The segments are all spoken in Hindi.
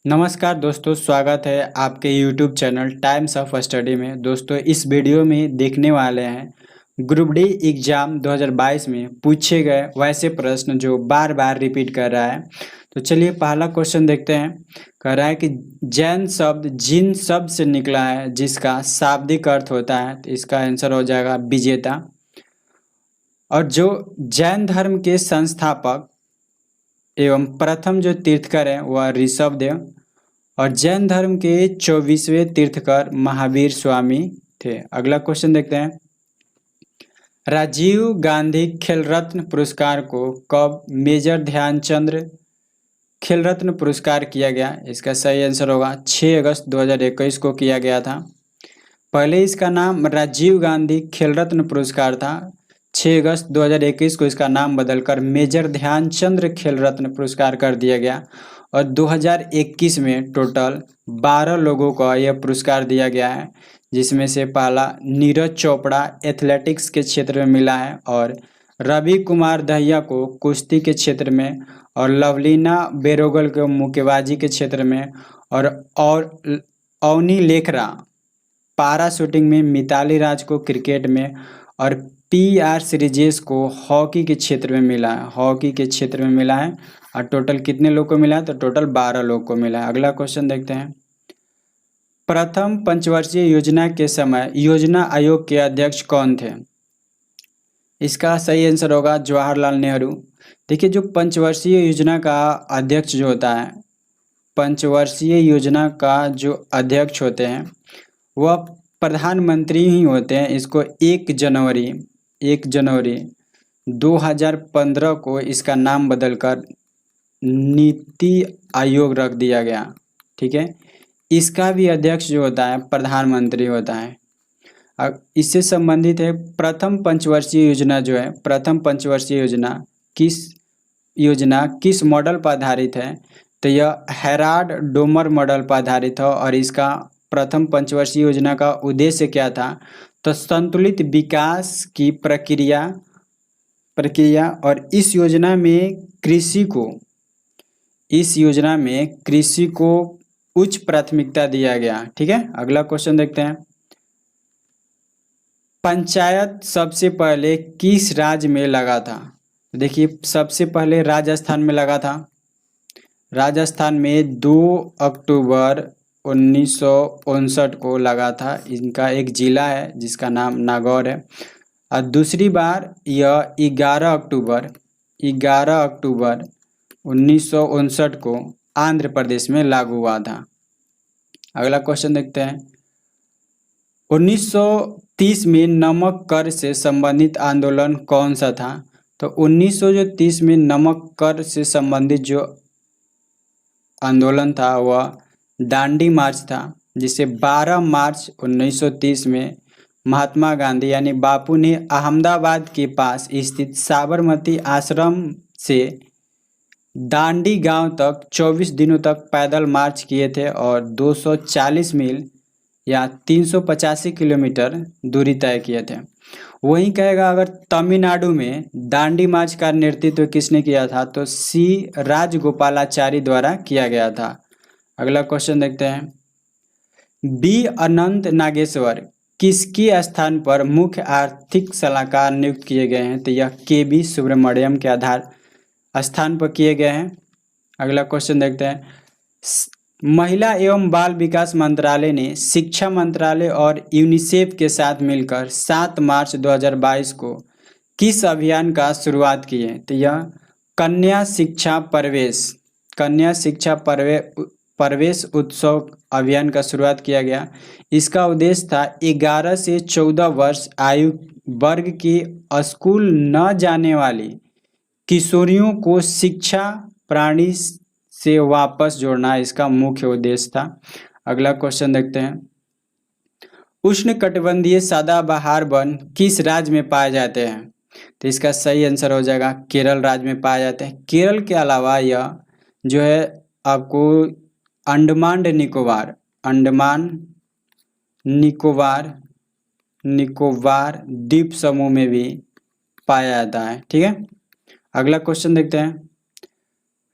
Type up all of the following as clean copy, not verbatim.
नमस्कार दोस्तों, स्वागत है आपके YouTube channel times of study में। दोस्तों, इस वीडियो में देखने वाले हैं ग्रुप डी एग्ज़ाम 2022 में पूछे गए वैसे प्रश्न जो बार बार रिपीट कर रहा है। तो चलिए पहला क्वेश्चन देखते हैं। कह रहा है कि जैन शब्द जिन शब्द से निकला है जिसका शाब्दिक अर्थ होता है, तो इसका आंसर हो जाएगा विजेता। और जो जैन धर्म के संस्थापक एवं प्रथम जो तीर्थकर हैं वह ऋषभदेव, और जैन धर्म के 24वें तीर्थकर महावीर स्वामी थे। अगला क्वेश्चन देखते हैं। राजीव गांधी खेल रत्न पुरस्कार को कब मेजर ध्यानचंद खेल रत्न पुरस्कार किया गया? इसका सही आंसर होगा 6 अगस्त 2021 को किया गया था। पहले इसका नाम राजीव गांधी खेल रत्न पुरस्कार था। 6 अगस्त 2021 को इसका नाम बदलकर मेजर ध्यानचंद खेल रत्न पुरस्कार कर दिया गया। और 2021 में टोटल 12 लोगों को यह पुरस्कार दिया गया है, जिसमें से पहला नीरज चोपड़ा एथलेटिक्स के क्षेत्र में मिला है, और रवि कुमार दहिया को कुश्ती के क्षेत्र में, और लवलीना बेरोगल को मुक्केबाजी के क्षेत्र में, और अवनी लेखरा पारा शूटिंग में, मिताली राज को क्रिकेट में, और PR श्रीजेश को हॉकी के क्षेत्र में मिला है। हॉकी के क्षेत्र में मिला है। और टोटल कितने लोग को मिला है? तो टोटल 12 लोग को मिला है। अगला क्वेश्चन देखते हैं। प्रथम पंचवर्षीय योजना के समय योजना आयोग के अध्यक्ष कौन थे? इसका सही आंसर होगा जवाहरलाल नेहरू। देखिए, जो पंचवर्षीय योजना का अध्यक्ष जो होता है, पंचवर्षीय योजना का जो अध्यक्ष होते हैं वह प्रधानमंत्री ही होते हैं। इसको 1 जनवरी 2015 को इसका नाम बदलकर नीति आयोग रख दिया गया। ठीक है, इसका भी अध्यक्ष जो होता है प्रधानमंत्री होता है। अब इससे संबंधित है प्रथम पंचवर्षीय योजना जो है, प्रथम पंचवर्षीय योजना किस मॉडल पर आधारित है? तो यह हेराल्ड डोमर मॉडल पर आधारित है। और इसका प्रथम पंचवर्षीय योजना का उद्देश्य क्या था? तो संतुलित विकास की प्रक्रिया और इस योजना में कृषि को उच्च प्राथमिकता दिया गया। ठीक है, अगला क्वेश्चन देखते हैं। पंचायत सबसे पहले किस राज्य में लगा था? देखिए, सबसे पहले राजस्थान में लगा था। राजस्थान में 2 अक्टूबर 1959 को लगा था। इनका एक जिला है जिसका नाम नागौर है। और दूसरी बार यह 11 अक्टूबर 1959 को आंध्र प्रदेश में लागू हुआ था। अगला क्वेश्चन देखते हैं। 1930 में नमक कर से संबंधित आंदोलन कौन सा था? तो 1930 में नमक कर से संबंधित जो आंदोलन था वह दांडी मार्च था, जिसे 12 मार्च 1930 में महात्मा गांधी यानी बापू ने अहमदाबाद के पास स्थित साबरमती आश्रम से दांडी गांव तक 24 दिनों तक पैदल मार्च किए थे, और 240 मील या 385 किलोमीटर दूरी तय किए थे। वहीं कहेगा अगर तमिलनाडु में दांडी मार्च का नेतृत्व किसने किया था? तो C राजगोपालाचारी द्वारा किया गया था। अगला क्वेश्चन देखते हैं। B अनंत नागेश्वर किसके स्थान पर मुख्य आर्थिक सलाहकार नियुक्त किए गए हैं? तो यह KB सुब्रमण्यम के आधार स्थान पर किए गए हैं। अगला क्वेश्चन देखते हैं। महिला एवं बाल विकास मंत्रालय ने शिक्षा मंत्रालय और यूनिसेफ के साथ मिलकर 7 मार्च 2022 को किस अभियान का शुरुआत की है? तो यह कन्या शिक्षा प्रवेश उत्सव अभियान का शुरुआत किया गया। इसका उद्देश्य था 11 से 14 वर्ष आयु वर्ग की स्कूल न जाने वाली किशोरियों को शिक्षा प्रणाली से वापस जोड़ना इसका मुख्य उद्देश्य था। अगला क्वेश्चन देखते हैं। उष्णकटिबंधीय सदाबहार वन किस राज्य में पाए जाते हैं? तो इसका सही आंसर हो जाएगा केरल राज्य में पाए जाते हैं। केरल के अलावा यह जो है आपको अंडमान निकोबार द्वीप समूह में भी पाया जाता है। ठीक है, अगला क्वेश्चन देखते हैं।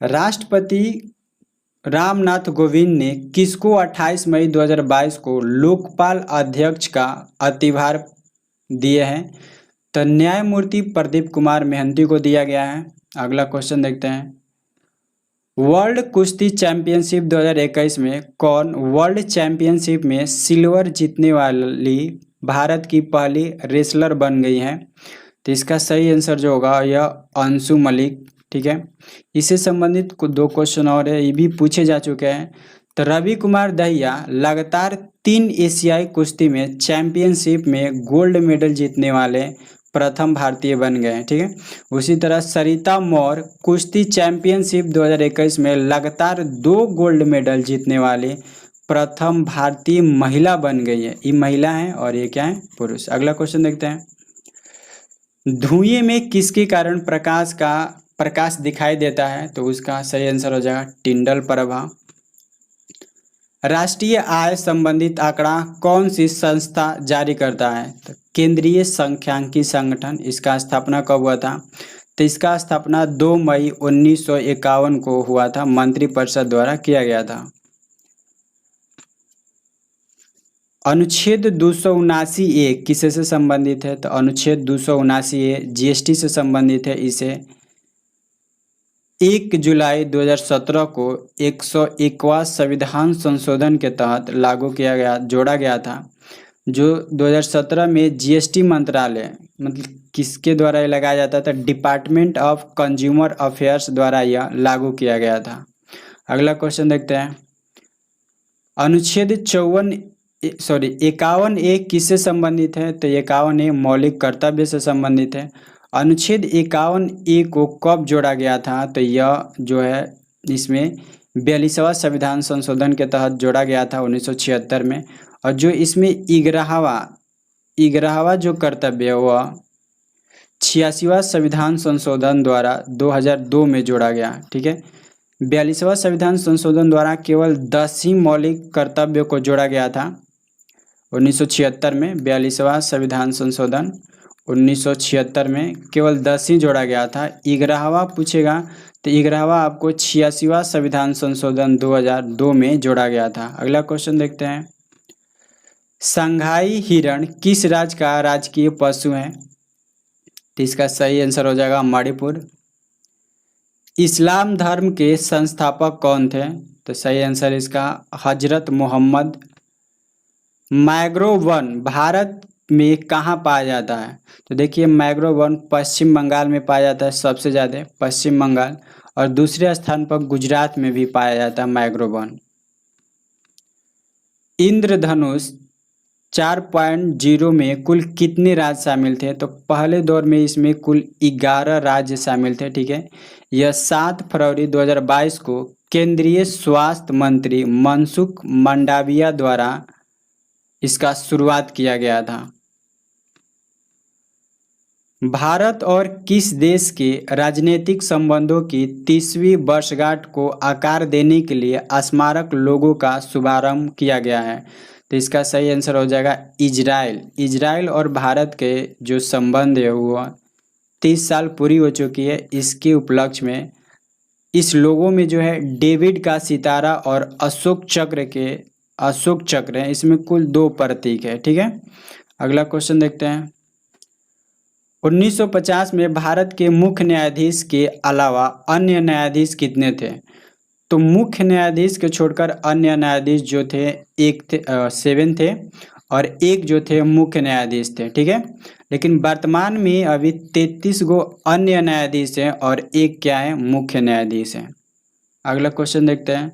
राष्ट्रपति रामनाथ कोविंद ने किसको 28 मई 2022 को लोकपाल अध्यक्ष का अधिभार दिए हैं? तो न्यायमूर्ति प्रदीप कुमार मेहंती को दिया गया है। अगला क्वेश्चन देखते हैं। वर्ल्ड कुश्ती चैंपियनशिप 2021 में कौन वर्ल्ड चैंपियनशिप में सिल्वर जीतने वाली भारत की पहली रेसलर बन गई है? तो इसका सही आंसर जो होगा यह अंशु मलिक। ठीक है, इससे संबंधित दो क्वेश्चन और है, ये भी पूछे जा चुके हैं। तो रवि कुमार दहिया लगातार 3 एशियाई कुश्ती में चैंपियनशिप में गोल्ड मेडल जीतने वाले प्रथम भारतीय बन गए हैं। ठीक है, उसी तरह सरिता मौर्य कुश्ती चैंपियनशिप 2021 में लगातार 2 गोल्ड मेडल जीतने वाली प्रथम भारतीय महिला बन गई है। ये महिला है और ये क्या है? पुरुष। अगला क्वेश्चन देखते हैं। धुएं में किसके कारण प्रकाश दिखाई देता है? तो उसका सही आंसर हो जाएगा टिंडल प्रभाव। राष्ट्रीय आय संबंधित आंकड़ा कौन सी संस्था जारी करता है? तो केंद्रीय सांख्यिकी संगठन। इसका स्थापना कब हुआ था? तो इसका स्थापना 2 मई 1951 को हुआ था, मंत्रिपरिषद द्वारा किया गया था। अनुच्छेद 279A किससे से संबंधित है? तो अनुच्छेद 279A जीएसटी से संबंधित है। इसे 1 जुलाई 2017 को 101वां संविधान संशोधन के तहत लागू किया गया, जोड़ा गया था, जो 2017 में जीएसटी मंत्रालय मतलब किसके द्वारा ये लगाया जाता था? डिपार्टमेंट ऑफ कंज्यूमर अफेयर्स द्वारा यह लागू किया गया था। अगला क्वेश्चन देखते हैं। अनुच्छेद 51A किससे संबंधित है? तो 51A मौलिक कर्तव्य से संबंधित है। अनुच्छेद 51A को कब जोड़ा गया था? तो यह जो है इसमें 42वां संविधान संशोधन के तहत जोड़ा गया था 1976 में। और जो इसमें 11वां जो कर्तव्य है वह 86वां संविधान संशोधन द्वारा 2002 में जोड़ा गया। ठीक है, 42वां संविधान संशोधन द्वारा केवल 10 ही मौलिक कर्तव्य को जोड़ा गया था 1976 में। 42वां संविधान संशोधन 1976 में केवल 10 ही जोड़ा गया था। 11वां पूछेगा तो 11वां आपको 86वां संविधान संशोधन 2002 में जोड़ा गया था। अगला क्वेश्चन देखते हैं। संघाई हिरण किस राज्य का राजकीय पशु है? तो इसका सही आंसर हो जाएगा मणिपुर। इस्लाम धर्म के संस्थापक कौन थे? तो सही आंसर इसका हजरत मोहम्मद। मैंग्रोव वन भारत में कहाँ पाया जाता है? तो देखिए मैंग्रोव वन पश्चिम बंगाल में पाया जाता है सबसे ज़्यादा, पश्चिम बंगाल, और दूसरे स्थान पर गुजरात में भी पाया जाता है मैंग्रोव वन। इंद्रधनुष 4.0 में कुल कितने राज्य शामिल थे? तो पहले दौर में इसमें कुल 11 राज्य शामिल थे। ठीक है, यह 7 फरवरी 2022 को केंद्रीय स्वास्थ्य मंत्री मनसुख मंडाविया द्वारा इसका शुरुआत किया गया था। भारत और किस देश के राजनीतिक संबंधों की 30वीं वर्षगांठ को आकार देने के लिए स्मारक लोगो का शुभारंभ किया गया है? तो इसका सही आंसर हो जाएगा इजराइल। इजराइल और भारत के जो संबंध है वो 30 साल पूरी हो चुकी है। इसके उपलक्ष्य में इस लोगो में जो है डेविड का सितारा और अशोक चक्र है। इसमें कुल 2 प्रतीक है। ठीक है, अगला क्वेश्चन देखते हैं। 1950 में भारत के मुख्य न्यायाधीश के अलावा अन्य न्यायाधीश कितने थे? तो मुख्य न्यायाधीश के छोड़कर अन्य न्यायाधीश जो थे 7 थे और 1 जो थे मुख्य न्यायाधीश थे। ठीक है, लेकिन वर्तमान में अभी 33 गो अन्य न्यायाधीश हैं और 1 क्या है? मुख्य न्यायाधीश हैं। अगला क्वेश्चन देखते हैं।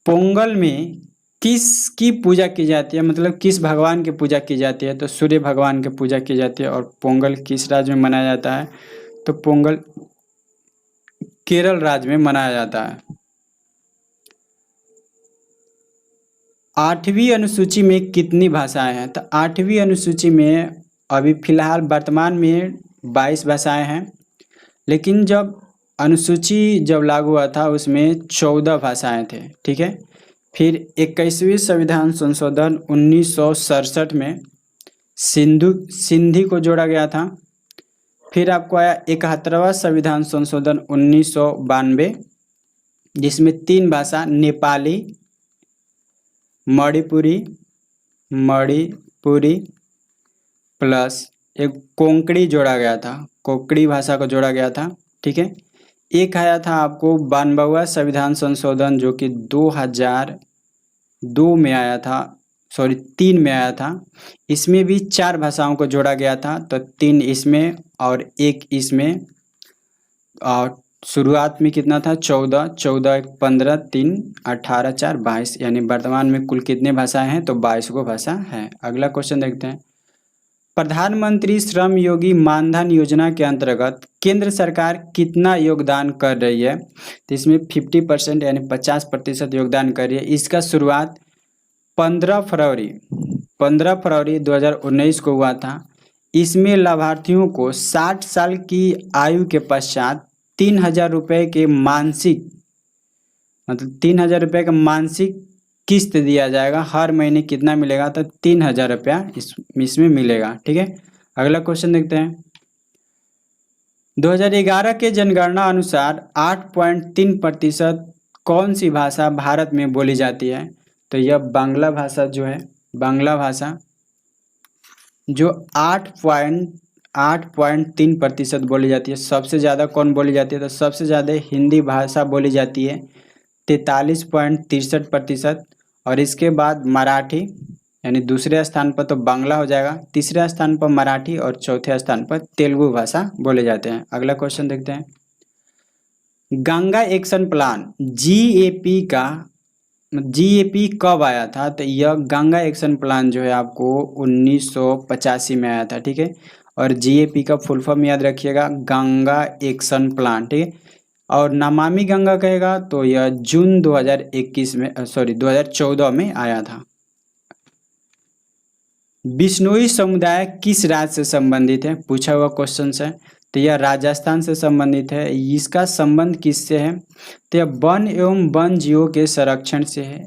पोंगल में किसकी पूजा की जाती है? मतलब किस भगवान की पूजा की जाती है? तो सूर्य भगवान की पूजा की जाती है। और पोंगल किस राज्य में मनाया जाता है? तो पोंगल केरल राज्य में मनाया जाता है। 8वीं अनुसूची में कितनी भाषाएं हैं? तो 8वीं अनुसूची में अभी फिलहाल वर्तमान में 22 भाषाएं हैं, लेकिन जब अनुसूची लागू हुआ था उसमें 14 भाषाएं थे। ठीक है, फिर 21वीं संविधान संशोधन 1967 में सिंधी को जोड़ा गया था। फिर आपको आया 71वां संविधान संशोधन 1992, जिसमें 3 भाषा नेपाली, मणिपुरी प्लस एक कोंकणी जोड़ा गया था, कोंकणी भाषा को जोड़ा गया था। ठीक है, एक आया था आपको 92वां संविधान संशोधन जो कि 2002 में आया था, सॉरी 3 में आया था। इसमें भी 4 भाषाओं को जोड़ा गया था, तो 3 इसमें और 1 इसमें। और शुरुआत में कितना था? 14, 14 15, 3 18 4 22, यानी वर्तमान में कुल कितने भाषाएं हैं? तो 22 को भाषा है। अगला क्वेश्चन देखते हैं। प्रधानमंत्री श्रम योगी मानधन योजना के अंतर्गत केंद्र सरकार कितना योगदान कर रही है? तो इसमें 50% यानी 50% योगदान कर रही है। इसका शुरुआत 15 फरवरी 2019 को हुआ था। इसमें लाभार्थियों को 60 साल की आयु के पश्चात 3,000 रुपये के मासिक, मतलब 3,000 रुपये का मासिक किस्त दिया जाएगा। हर महीने कितना मिलेगा? तो 3,000 रुपया इसमें मिलेगा। ठीक है, अगला क्वेश्चन देखते हैं। 2011 के जनगणना अनुसार 8.3% कौन सी भाषा भारत में बोली जाती है? तो यह बांग्ला भाषा जो है, बांग्ला भाषा जो 8.3% बोली जाती है। सबसे ज़्यादा कौन बोली जाती है? तो सबसे ज़्यादा हिंदी भाषा बोली जाती है 43.63%, और इसके बाद मराठी, यानी दूसरे स्थान पर तो बांग्ला हो जाएगा, तीसरे स्थान पर मराठी और चौथे स्थान पर तेलुगु भाषा बोले जाते हैं। अगला क्वेश्चन देखते हैं। गंगा एक्शन प्लान जीएपी कब आया था? तो यह गंगा एक्शन प्लान जो है आपको 1985 में आया था। ठीक है, और जीएपी का फुल फॉर्म याद रखिएगा, गंगा एक्शन प्लान। ठीक है, और नमामि गंगा कहेगा तो यह जून 2014 में आया था। बिश्नोई समुदाय किस राज्य से संबंधित है? पूछा हुआ क्वेश्चन है। तो यह राजस्थान से संबंधित है। इसका संबंध किससे है? तो यह वन एवं वन जीवों के संरक्षण से है।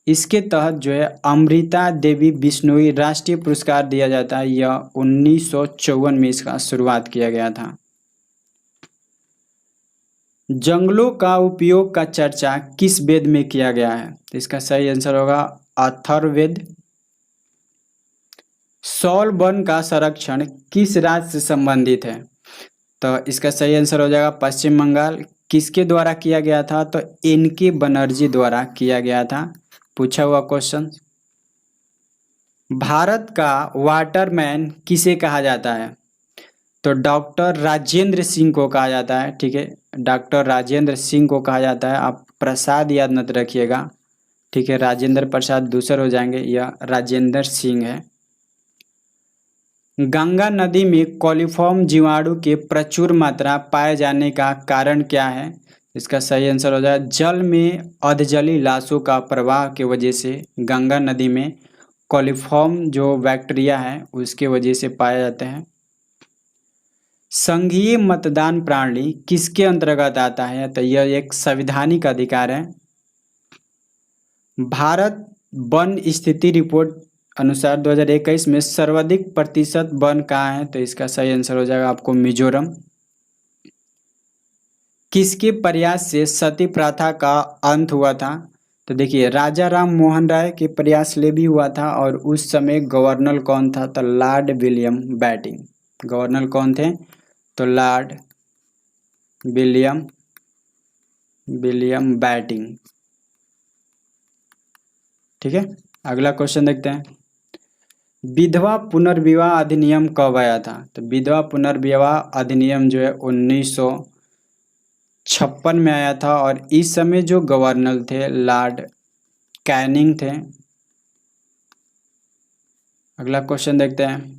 इसके तहत जो है अमृता देवी बिश्नोई राष्ट्रीय पुरस्कार दिया जाता है। यह 1954 में इसका शुरुआत किया गया था। जंगलों का उपयोग का चर्चा किस वेद में किया गया है? तो इसका सही आंसर होगा अथर्ववेद। सौल वन का संरक्षण किस राज्य से संबंधित है? तो इसका सही आंसर हो जाएगा पश्चिम बंगाल। किसके द्वारा किया गया था? तो एन.के. बनर्जी द्वारा किया गया था। पूछा हुआ क्वेश्चन। भारत का वाटरमैन किसे कहा जाता है? तो डॉक्टर राजेंद्र सिंह को कहा जाता है। ठीक है, डॉक्टर राजेंद्र सिंह को कहा जाता है। आप प्रसाद याद मत रखिएगा। ठीक है, राजेंद्र प्रसाद दूसरे हो जाएंगे, यह राजेंद्र सिंह है। गंगा नदी में कोलिफॉर्म जीवाणु के प्रचुर मात्रा पाए जाने का कारण क्या है? इसका सही आंसर हो जाए जल में अधजली लाशों का प्रवाह के वजह से गंगा नदी में कोलिफॉर्म जो बैक्टीरिया है उसके वजह से पाए जाते हैं। संघीय मतदान प्रणाली किसके अंतर्गत आता है? तो यह एक संवैधानिक अधिकार है। भारत वन स्थिति रिपोर्ट अनुसार 2021 में सर्वाधिक प्रतिशत वन कहाँ है? तो इसका सही आंसर हो जाएगा आपको मिजोरम। किसके प्रयास से सती प्रथा का अंत हुआ था? तो देखिए राजा राम मोहन राय के प्रयास से भी हुआ था, और उस समय गवर्नर कौन था? तो लॉर्ड विलियम बेटिंग। गवर्नर कौन थे? तो लॉर्ड विलियम बेटिंग। ठीक है, अगला क्वेश्चन देखते हैं। विधवा पुनर्विवाह अधिनियम कब आया था? तो विधवा पुनर्विवाह अधिनियम जो है 1956 में आया था, और इस समय जो गवर्नर थे लॉर्ड कैनिंग थे। अगला क्वेश्चन देखते हैं।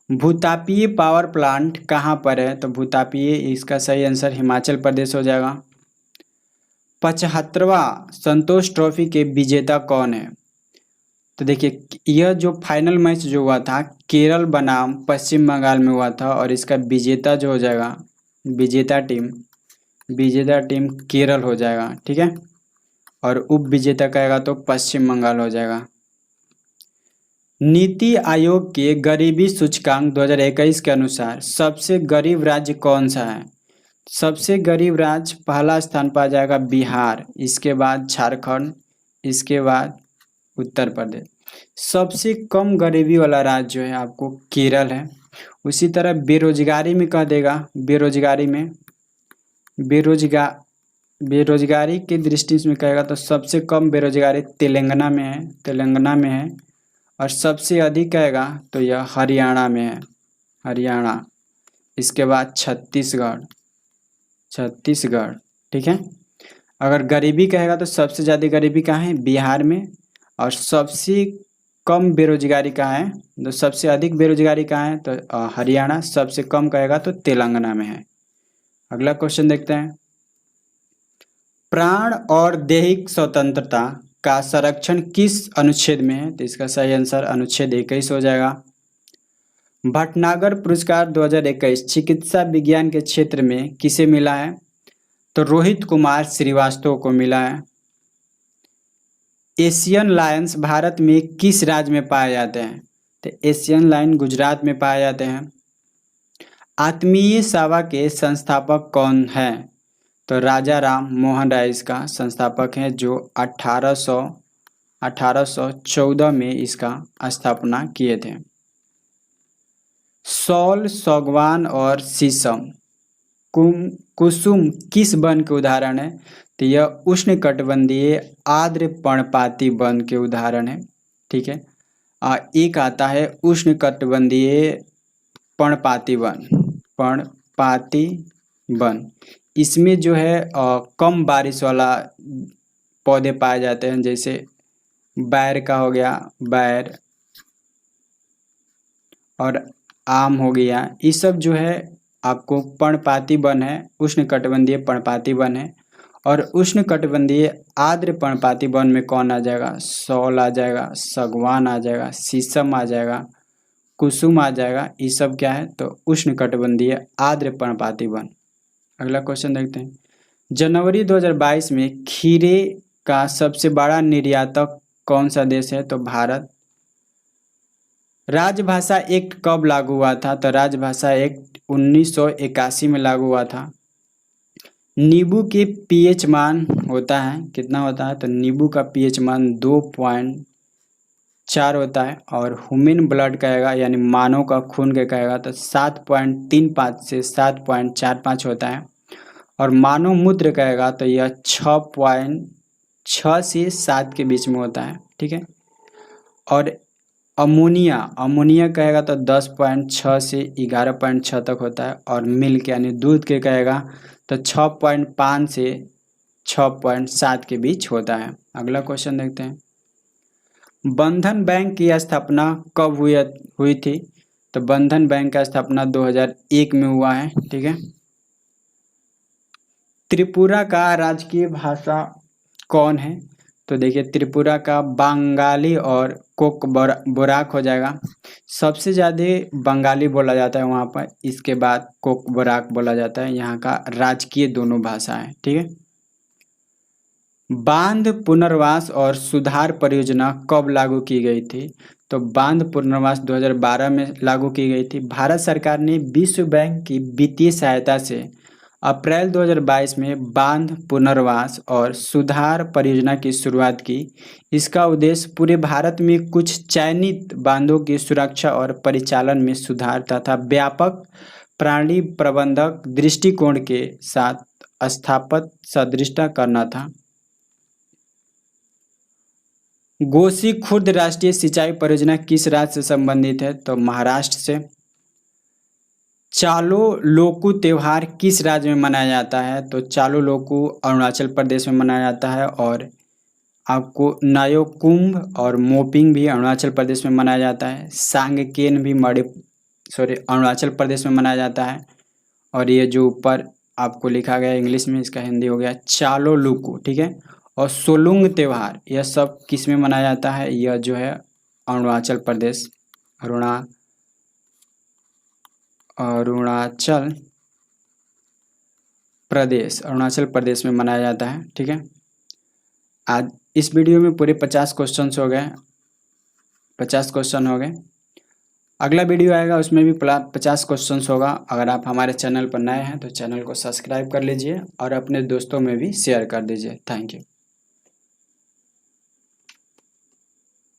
भूतापीय पावर प्लांट कहाँ पर है? तो भूतापीय, इसका सही आंसर हिमाचल प्रदेश हो जाएगा। 75वां संतोष ट्रॉफी के विजेता कौन है? तो देखिए यह जो फाइनल मैच जो हुआ था केरल बनाम पश्चिम बंगाल में हुआ था, और इसका विजेता जो हो जाएगा, विजेता टीम केरल हो जाएगा। ठीक है, और उप विजेता कहेगा तो पश्चिम बंगाल हो जाएगा। नीति आयोग के गरीबी सूचकांक 2021 के अनुसार सबसे गरीब राज्य कौन सा है? सबसे गरीब राज्य पहला स्थान पर आ जाएगा बिहार, इसके बाद झारखंड, इसके बाद उत्तर प्रदेश। सबसे कम गरीबी वाला राज्य जो है आपको केरल है। उसी तरह बेरोजगारी में कह देगा, बेरोजगार बेरोजगारी की दृष्टि से कहेगा तो सबसे कम बेरोजगारी तेलंगाना में है। और सबसे अधिक कहेगा तो यह हरियाणा में है, हरियाणा। इसके बाद छत्तीसगढ़, ठीक है। अगर गरीबी कहेगा तो सबसे ज़्यादा गरीबी कहाँ है, बिहार में। और सबसे कम बेरोजगारी कहाँ है, तो सबसे अधिक बेरोजगारी कहाँ है, तो हरियाणा। सबसे कम कहेगा तो तेलंगाना में है। अगला क्वेश्चन देखते हैं। प्राण और दैहिक स्वतंत्रता का संरक्षण किस अनुच्छेद में है, तो इसका सही आंसर अनुच्छेद 21 हो जाएगा। भटनागर पुरस्कार 2021 चिकित्सा विज्ञान के क्षेत्र में किसे मिला है, तो रोहित कुमार श्रीवास्तव को मिला है। एशियन लायंस भारत में किस राज्य में पाए जाते हैं, तो एशियन लायन गुजरात में पाए जाते हैं। आत्मीय सेवा के संस्थापक कौन है, तो राजा राम मोहन राय इसका संस्थापक हैं, जो 1814 में इसका स्थापना किए थे। सौल, सागवान और शीशम, कुसुम किस वन के उदाहरण है, तो यह उष्णकटिबंधीय आर्द्र पर्णपाती वन के उदाहरण है। ठीक है। एक आता है उष्णकटिबंधीय पर्णपाती वन। इसमें जो है कम बारिश वाला पौधे पाए जाते हैं, जैसे बैर का हो गया, बैर, और आम हो गया। ये सब जो है आपको पर्णपाती वन है, उष्णकटिबंधीय पर्णपाती वन है। और उष्णकटिबंधीय आर्द्र पर्णपाती वन में कौन आ जाएगा, सौल आ जाएगा, सागवान आ जाएगा, शीशम आ जाएगा, कुसुम आ जाएगा। ये सब क्या है, तो उष्णकटिबंधीय आर्द्र पर्णपाती वन। अगला क्वेश्चन देखते हैं। जनवरी 2022 में खीरे का सबसे बड़ा निर्यातक कौन सा देश है, तो भारत। राजभाषा एक्ट कब लागू हुआ था, तो राजभाषा एक्ट 1981 में लागू हुआ था। नींबू के पीएच मान होता है, कितना होता है, तो नींबू का पीएच मान 2.4 होता है। और ह्यूमन ब्लड कहेगा, यानी मानव का खून के कहेगा, तो 7.35 से 7.45 होता है। और मानव मूत्र कहेगा तो यह 6.6 से 7 के बीच में होता है। ठीक है। और अमोनिया कहेगा तो 10.6 से 11.6 तक होता है। और मिल्क यानी दूध के कहेगा तो 6.5 से 6.7 के बीच होता है। अगला क्वेश्चन देखते हैं। बंधन बैंक की स्थापना कब हुई थी, तो बंधन बैंक का स्थापना 2001 में हुआ है। ठीक है। त्रिपुरा का राजकीय भाषा कौन है, तो देखिए त्रिपुरा का बंगाली और कोकबोराक हो जाएगा। सबसे ज़्यादा बंगाली बोला जाता है वहाँ पर, इसके बाद कोकबोराक बोला जाता है। यहाँ का राजकीय दोनों भाषा है। ठीक है। बांध पुनर्वास और सुधार परियोजना कब लागू की गई थी, तो बांध पुनर्वास 2012 में लागू की गई थी। भारत सरकार ने विश्व बैंक की वित्तीय सहायता से अप्रैल 2022 में बांध पुनर्वास और सुधार परियोजना की शुरुआत की। इसका उद्देश्य पूरे भारत में कुछ चयनित बांधों की सुरक्षा और परिचालन में सुधार तथा व्यापक प्रणाली प्रबंधक दृष्टिकोण के साथ स्थापित सदृढ़ता करना था। गोसी खुर्द राष्ट्रीय सिंचाई परियोजना किस राज्य से संबंधित है, तो महाराष्ट्र से। चालो लोकू त्योहार किस राज्य में मनाया जाता है, तो चालो लोकू अरुणाचल प्रदेश में मनाया जाता है। और आपको नायो कुंभ और मोपिंग भी अरुणाचल प्रदेश में मनाया जाता है। सांगकेन भी अरुणाचल प्रदेश में मनाया जाता है। और ये जो ऊपर आपको लिखा गया इंग्लिश में, इसका हिंदी हो गया चालो लोकू। ठीक है। और सोलुंग त्योहार यह सब किस में मनाया जाता है, यह जो है अरुणाचल प्रदेश, अरुणाचल प्रदेश में मनाया जाता है। ठीक है। आज इस वीडियो में पूरे 50 क्वेश्चन हो गए। अगला वीडियो आएगा उसमें भी 50 क्वेश्चंस होगा। अगर आप हमारे चैनल पर नए हैं तो चैनल को सब्सक्राइब कर लीजिए और अपने दोस्तों में भी शेयर कर दीजिए। Thank you.